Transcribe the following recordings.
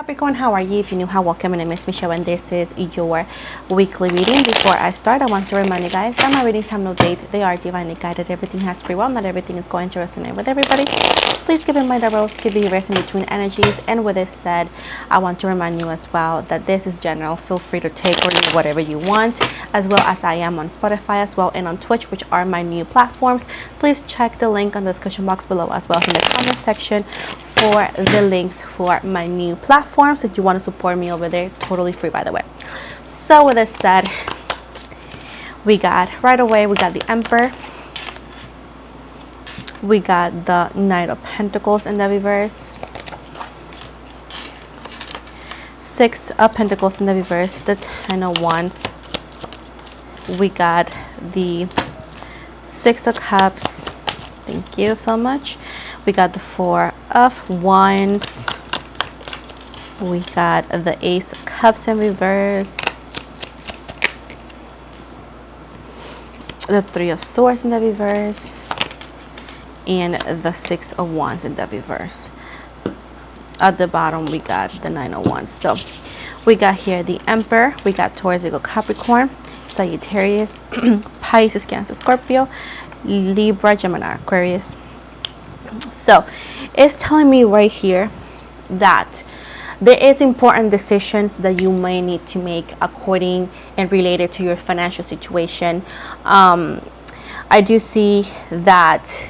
Capricorn, how are you? If you're new, welcome. My name is Michelle and this is your weekly reading. Before I start, I want to remind you guys that my readings have no date. They are divinely guided. Everything has free will. Not everything is going to resonate with everybody. Please keep in mind that roles could be reversed in between energies. And with this said, I want to remind you as well that this is general. Feel free to take or leave whatever you want, as well as I am on Spotify as well and on Twitch, which are my new platforms. Please check the link on the description box below as well as in the comment section for the links for my new platforms. If you want to support me over there, totally free, by the way. So with this said, we got right away, we got the Emperor, we got the Knight of Pentacles in the reverse, Six of Pentacles in the reverse, the Ten of Wands, we got the Six of Cups, thank you so much. We got the Four of Wands. We got the Ace of Cups in reverse. The Three of Swords in the reverse. And the Six of Wands in the reverse. At the bottom, we got the Nine of Wands. So we got here the Emperor. We got Taurus, Virgo, Capricorn, Sagittarius, Pisces, Cancer, Scorpio, Libra, Gemini, Aquarius. So it's telling me right here that there is important decisions that you may need to make according and related to your financial situation. I do see that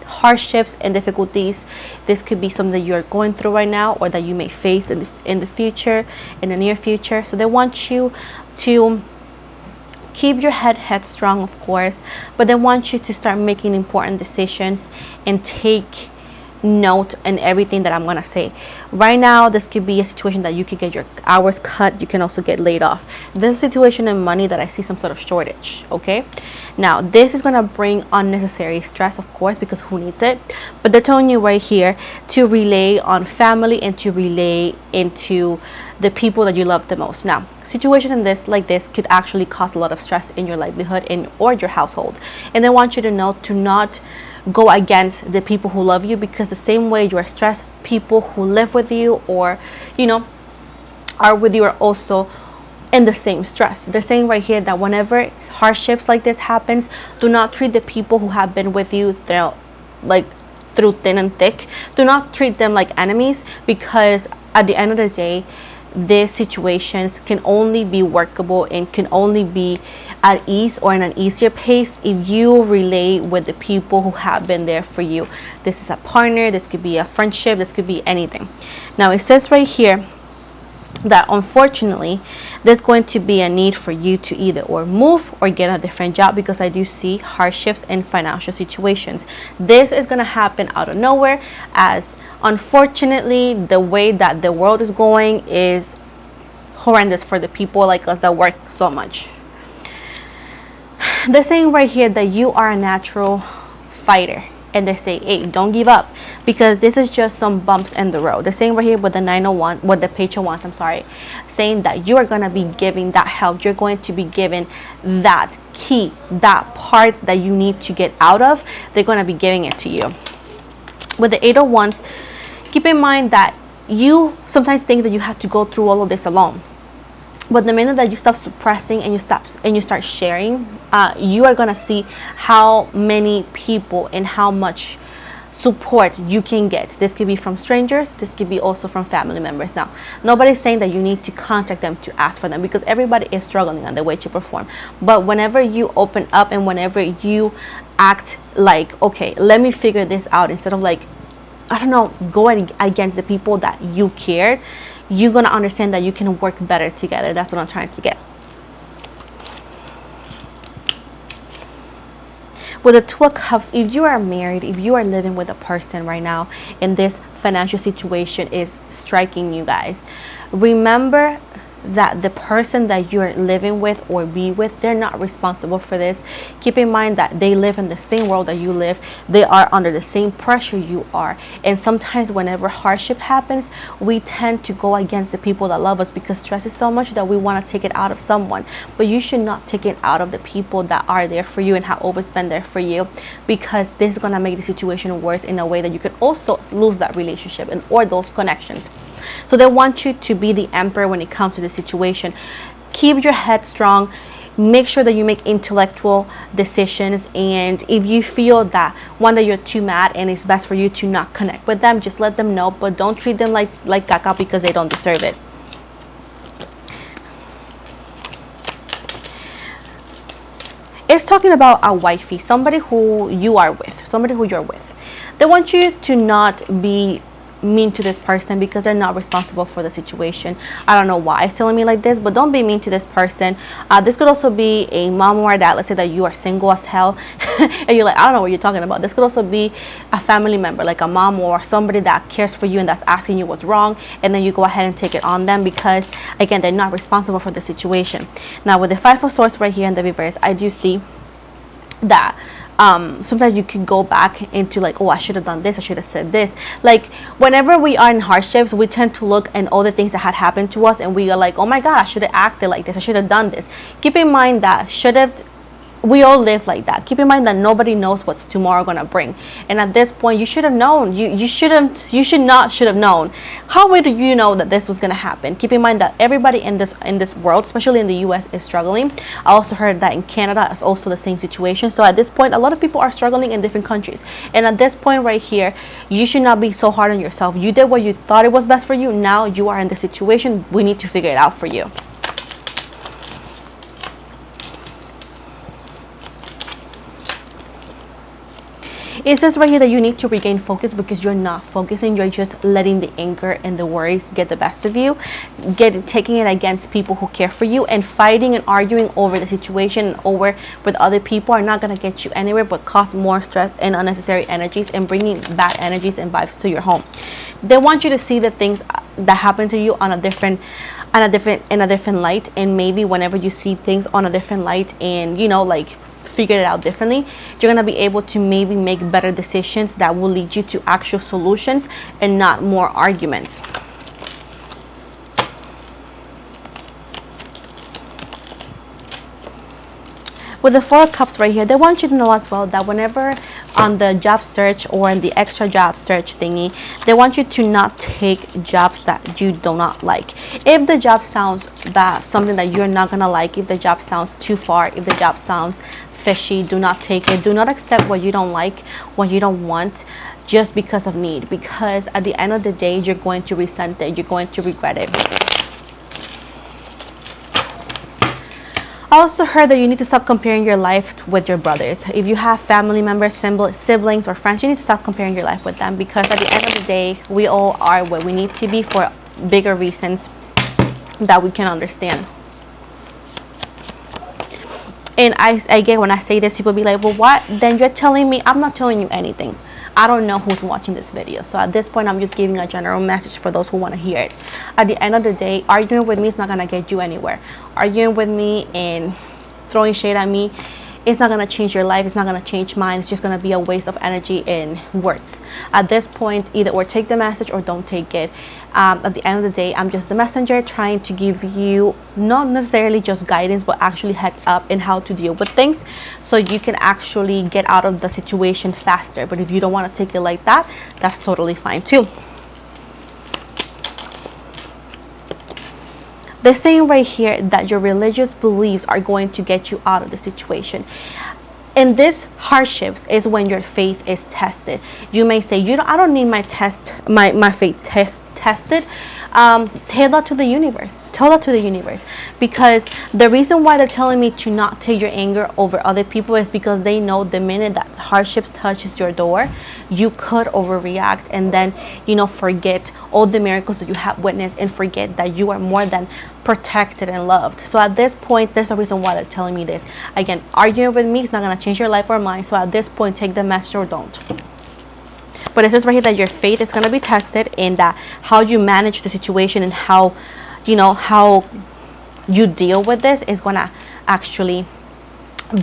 hardships and difficulties, this could be something that you're going through right now or that you may face in the future, in the near future. So they want you to keep your head strong, of course, but they want you to start making important decisions and take note in everything that I'm gonna say. Right now, this could be a situation that you could get your hours cut. You can also get laid off. This is a situation in money that I see some sort of shortage. Okay, now this is gonna bring unnecessary stress, of course, because who needs it? But they're telling you right here to relay on family and to relay into the people that you love the most. Now, situations in this like this could actually cause a lot of stress in your livelihood or your household, and they want you to know to not go against the people who love you, because the same way you are stressed, people who live with you or are with you are also in the same stress. They're saying right here that whenever hardships like this happens, do not treat the people who have been with you through thin and thick, do not treat them like enemies, because at the end of the day, these situations can only be workable and can only be at ease or in an easier pace if you relate with the people who have been there for you. This is a partner, this could be a friendship, this could be anything. Now it says right here that unfortunately there's going to be a need for you to either or move or get a different job, because I do see hardships in financial situations. This is going to happen out of nowhere, as unfortunately the way that the world is going is horrendous for the people like us that work so much. They're saying right here that you are a natural fighter, and they say, hey, don't give up, because this is just some bumps in the road. They're saying right here with the 901, with the Page of Wands, I'm sorry, saying that you are going to be giving that help. You're going to be given that key, that part that you need to get out of. They're going to be giving it to you. With the 8 of Wands, keep in mind that you sometimes think that you have to go through all of this alone. But the minute that you stop suppressing and you start sharing, you are gonna see how many people and how much support you can get. This could be from strangers, this could be also from family members. Now, nobody's saying that you need to contact them to ask for them, because everybody is struggling on the way to perform. But whenever you open up and whenever you act like, okay, let me figure this out, instead of like, I don't know, going against the people that you cared, you're gonna understand that you can work better together. That's what I'm trying to get. With the Two of Cups, if you are married, if you are living with a person right now and this financial situation is striking you guys, remember that the person that you're living with or be with, they're not responsible for this. Keep in mind that they live in the same world that you live. They are under the same pressure you are, and sometimes whenever hardship happens, we tend to go against the people that love us, because stress is so much that we want to take it out of someone. But you should not take it out of the people that are there for you and have always been there for you, because this is going to make the situation worse in a way that you could also lose that relationship and or those connections. So they want you to be the emperor when it comes to the situation. Keep your head strong. Make sure that you make intellectual decisions, and if you feel that one day you're too mad and it's best for you to not connect with them, just let them know, but don't treat them like caca, because they don't deserve it. It's talking about a wifey, somebody who you are with, somebody who you're with. They want you to not be mean to this person because they're not responsible for the situation. I don't know why it's telling me like this, but don't be mean to this person. This could also be a mom or dad. Let's say that you are single as hell and you're like, I don't know what you're talking about. This could also be a family member, like a mom or somebody that cares for you and that's asking you what's wrong, and then you go ahead and take it on them because, again, they're not responsible for the situation. Now with the Five of Swords right here in the reverse, I do see that sometimes you can go back into like, oh, I should have done this, I should have said this. Like whenever we are in hardships, we tend to look at all the things that had happened to us and we are like, oh my god, I should have acted like this, I should have done this. Keep in mind that should have, we all live like that. Keep in mind that nobody knows what's tomorrow gonna bring, and at this point you should have known. You should have known. How would you know that this was gonna happen? Keep in mind that everybody in this world, especially in the US, is struggling. I also heard that in Canada is also the same situation. So at this point, a lot of people are struggling in different countries, and at this point right here, you should not be so hard on yourself. You did what you thought it was best for you. Now you are in the situation. We need to figure it out for you. It says right here that you need to regain focus because you're not focusing. You're just letting the anger and the worries get the best of you, taking it against people who care for you, and fighting and arguing over the situation and over with other people are not going to get you anywhere but cause more stress and unnecessary energies and bringing bad energies and vibes to your home. They want you to see the things that happen to you in a different light, and maybe whenever you see things on a different light and like figure it out differently, you're gonna be able to maybe make better decisions that will lead you to actual solutions and not more arguments. With the Four of Cups right here, they want you to know as well that whenever on the job search or in the extra job search thingy, they want you to not take jobs that you do not like. If the job sounds bad, something that you're not gonna like, if the job sounds too far, if the job sounds fishy, do not take it. Do not accept what you don't like, what you don't want, just because of need, because at the end of the day, you're going to resent it, you're going to regret it. I also heard that you need to stop comparing your life with your brothers. If you have family members, siblings, or friends, you need to stop comparing your life with them, because at the end of the day, we all are where we need to be for bigger reasons that we can understand. And I get when I say this, people be like, well, what? Then you're telling me. I'm not telling you anything. I don't know who's watching this video. So at this point, I'm just giving a general message for those who want to hear it. At the end of the day, arguing with me is not going to get you anywhere. Arguing with me and throwing shade at me, it's not going to change your life. It's not going to change mine. It's just going to be a waste of energy and words. At this point, either or take the message or don't take it. At the end of the day, I'm just the messenger trying to give you not necessarily just guidance, but actually heads up in how to deal with things so you can actually get out of the situation faster. But if you don't want to take it like that, that's totally fine too. They're saying right here that your religious beliefs are going to get you out of the situation. In this hardships is when your faith is tested. You may say, I don't need my faith tested. Tell that to the universe. Tell that to the universe, because the reason why they're telling me to not take your anger over other people is because they know the minute that hardships touches your door, you could overreact and then forget all the miracles that you have witnessed and forget that you are more than protected and loved. So at this point, there's a reason why they're telling me this. Again, arguing with me is not going to change your life or mine. So at this point, take the message or don't. But it says right here that your faith is going to be tested, and that how you manage the situation and how you deal with this is going to actually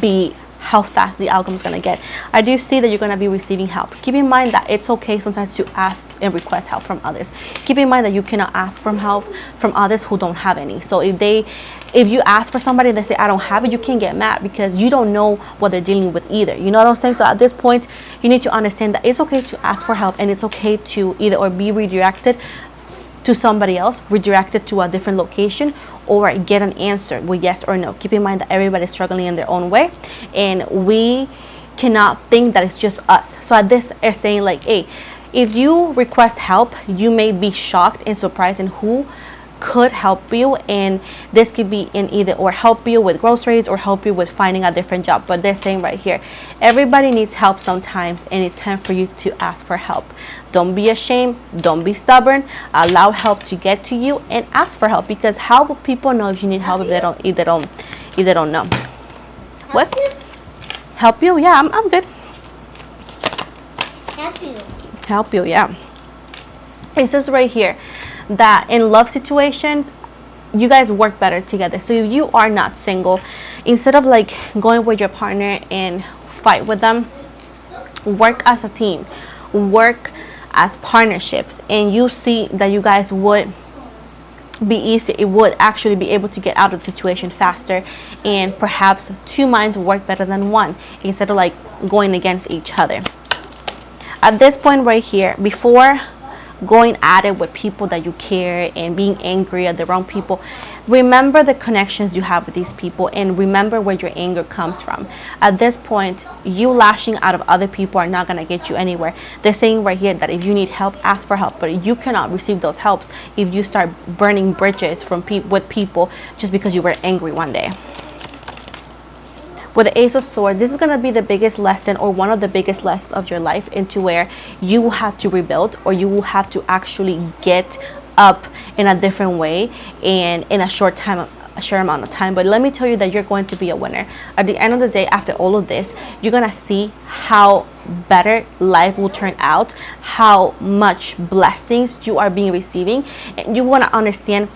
be how fast the outcome is going to get. I do see that you're going to be receiving help. Keep in mind that it's okay sometimes to ask and request help from others. Keep in mind that you cannot ask for help from others who don't have any. So if you ask for somebody and they say, I don't have it, you can't get mad because you don't know what they're dealing with either. You know what I'm saying? So at this point, you need to understand that it's okay to ask for help, and it's okay to either or be redirected to somebody else, redirect it to a different location, or get an answer with yes or no. Keep in mind that everybody's struggling in their own way, and we cannot think that it's just us. So at this is saying like, hey, if you request help, you may be shocked and surprised in who could help you, and this could be in either or, help you with groceries or help you with finding a different job. But they're saying right here, everybody needs help sometimes, and it's time for you to ask for help. Don't be ashamed, don't be stubborn, allow help to get to you, and ask for help, because how will people know if you need help if they don't know? What? Help you? Yeah, I'm good. Help you, yeah. It says right here that in love situations, you guys work better together. So if you are not single, instead of like going with your partner and fight with them, work as a team, work as partnerships, and you see that you guys would be easy. It would actually be able to get out of the situation faster, and perhaps two minds work better than one, instead of like going against each other. At this point right here, before going at it with people that you care and being angry at the wrong people, remember the connections you have with these people, and remember where your anger comes from. At this point, you lashing out of other people are not going to get you anywhere. They're saying right here that if you need help, ask for help, but you cannot receive those helps if you start burning bridges with people just because you were angry one day. With the Ace of Swords, this is going to be the biggest lesson, or one of the biggest lessons of your life, into where you will have to rebuild, or you will have to actually get up in a different way and in a short amount of time. But let me tell you that you're going to be a winner. At the end of the day, after all of this, you're going to see how better life will turn out, how much blessings you are being receiving, and you want to understand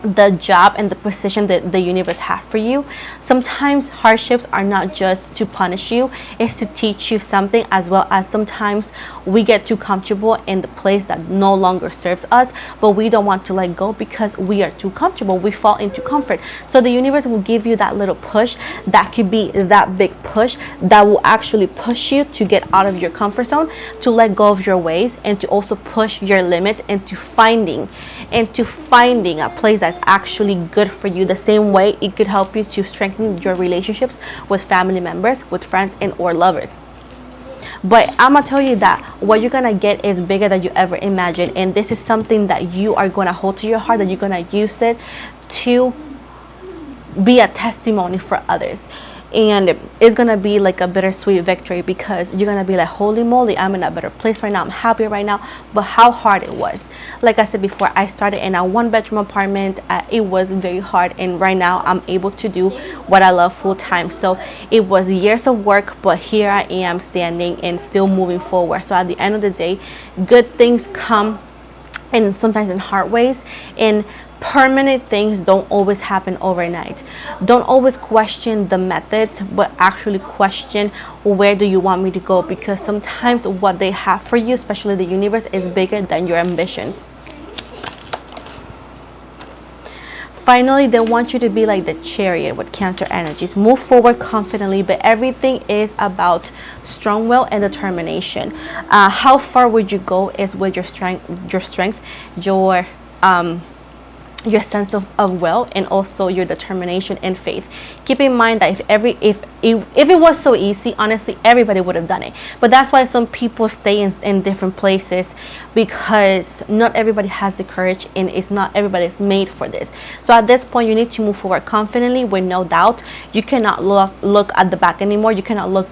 the job and the position that the universe have for you. Sometimes hardships are not just to punish you, it's to teach you something, as well as sometimes we get too comfortable in the place that no longer serves us, but we don't want to let go because we are too comfortable. We fall into comfort. So the universe will give you that little push that could be that big push that will actually push you to get out of your comfort zone, to let go of your ways, and to also push your limit into finding a place that's actually good for you. The same way it could help you to strengthen your relationships with family members, with friends, and or lovers. But I'm gonna tell you that what you're gonna get is bigger than you ever imagined, and this is something that you are gonna hold to your heart, that you're gonna use it to be a testimony for others. And it's gonna be like a bittersweet victory, because you're gonna be like, holy moly, I'm in a better place right now, I'm happy right now. But how hard it was. Like I said before, I started in a 1-bedroom apartment. It was very hard, and right now I'm able to do what I love full time. So it was years of work, but here I am standing and still moving forward. So at the end of the day, good things come, and sometimes in hard ways, and permanent things don't always happen overnight. Don't always question the methods, but actually question, where do you want me to go? Because sometimes what they have for you, especially the universe, is bigger than your ambitions. Finally, they want you to be like the Chariot with Cancer energies. Move forward confidently, but everything is about strong will and determination. How far would you go is with your strength, your sense of will, and also your determination and faith. Keep in mind that if it was so easy, honestly, everybody would have done it. But that's why some people stay in different places, because not everybody has the courage, and it's not everybody's made for this. So at this point, you need to move forward confidently with no doubt. You cannot look at the back anymore. You cannot look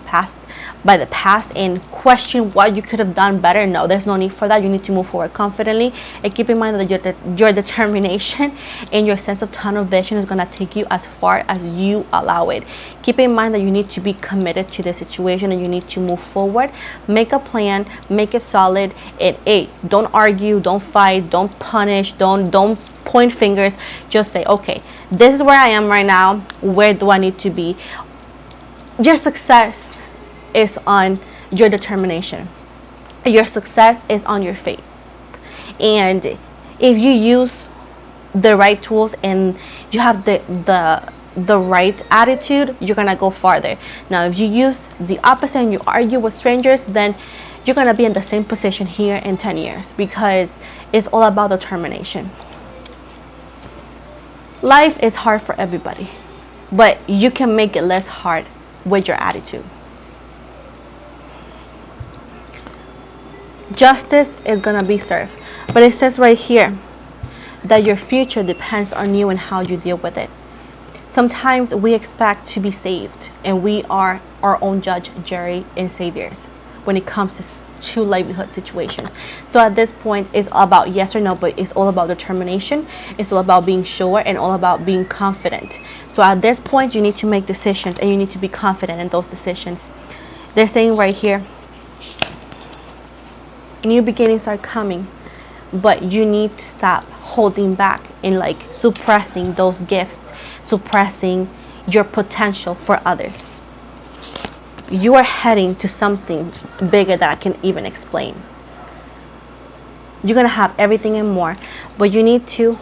by the past and question what you could have done better. No, there's no need for that. You need to move forward confidently, and keep in mind that your determination and your sense of tunnel vision is going to take you as far as you allow it. Keep in mind that you need to be committed to the situation, and you need to move forward. Make a plan, make it solid, and don't argue, don't fight, don't punish, don't point fingers. Just say, okay, this is where I am right now. Where do I need to be? Your success is on your determination. Your success is on your faith. And if you use the right tools and you have the right attitude, you're gonna go farther. Now, if you use the opposite and you argue with strangers, then you're going to be in the same position here in 10 years, because it's all about determination. Life is hard for everybody, but you can make it less hard with your attitude. Justice is going to be served, but it says right here that your future depends on you and how you deal with it. Sometimes we expect to be saved, and we are our own judge, jury, and saviors when it comes to livelihood situations. So at this point, it's all about yes or no, but it's all about determination. It's all about being sure and all about being confident. So at this point, you need to make decisions, and you need to be confident in those decisions. They're saying right here, new beginnings are coming, but you need to stop holding back and like suppressing those gifts, suppressing your potential for others. You are heading to something bigger that I can even explain. You're gonna have everything and more, but you need to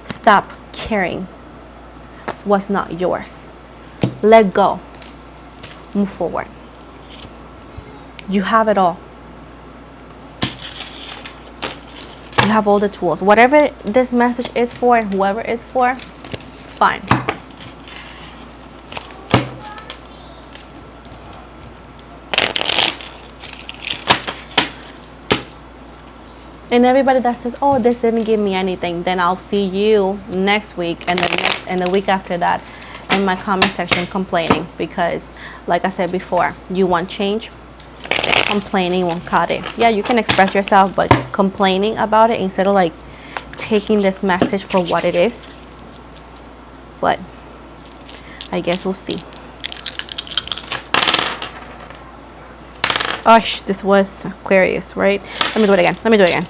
stop carrying what's not yours. Let go. Move forward. You have it all. You have all the tools. Whatever this message is for and whoever it's for, fine. And everybody that says, oh, this didn't give me anything, then I'll see you next week and the week after that in my comment section complaining, because like I said before, you want change. Complaining won't cut it. Yeah, you can express yourself, but complaining about it instead of like taking this message for what it is. But I guess we'll see. Oh, this was Aquarius, right? Let me do it again.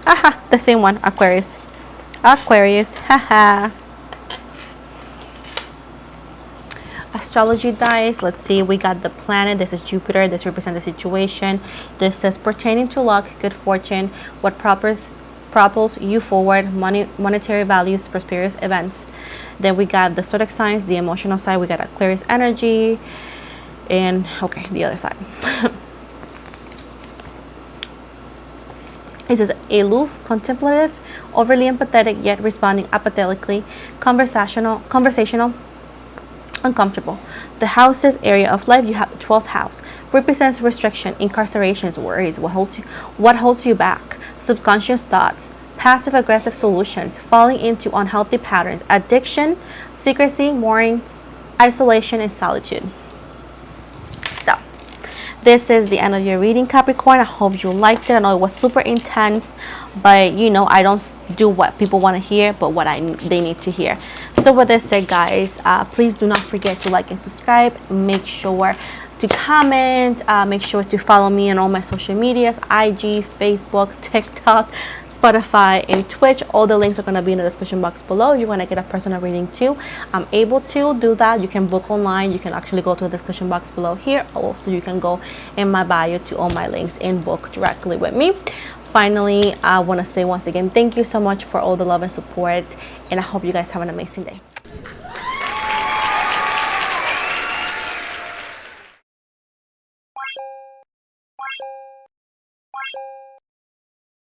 Aha, the same one. Aquarius, haha. Astrology dice. Let's see, we got the planet. This is Jupiter. This represents the situation. This says pertaining to luck, good fortune, what propels you forward, monetary values, prosperous events. Then we got the zodiac signs, the emotional side. We got Aquarius energy, and okay, the other side. It says aloof, contemplative, overly empathetic, yet responding apathetically, conversational, uncomfortable. The houses area of life, you have the 12th house, represents restriction, incarcerations, worries, what holds you back, subconscious thoughts, passive aggressive solutions, falling into unhealthy patterns, addiction, secrecy, mourning, isolation, and solitude. So this is the end of your reading, Capricorn. I hope you liked it. I know it was super intense, but you know, I don't do what people want to hear, but what they need to hear. So with this said, guys, please do not forget to like and subscribe. Make sure to comment. Make sure to follow me on all my social medias, IG, Facebook, TikTok, Spotify, and Twitch. All the links are going to be in the description box below. You want to get a personal reading too, I'm able to do that. You can book online. You can actually go to the description box below here. Also, you can go in my bio to all my links and book directly with me. Finally, I want to say once again, thank you so much for all the love and support, and I hope you guys have an amazing day.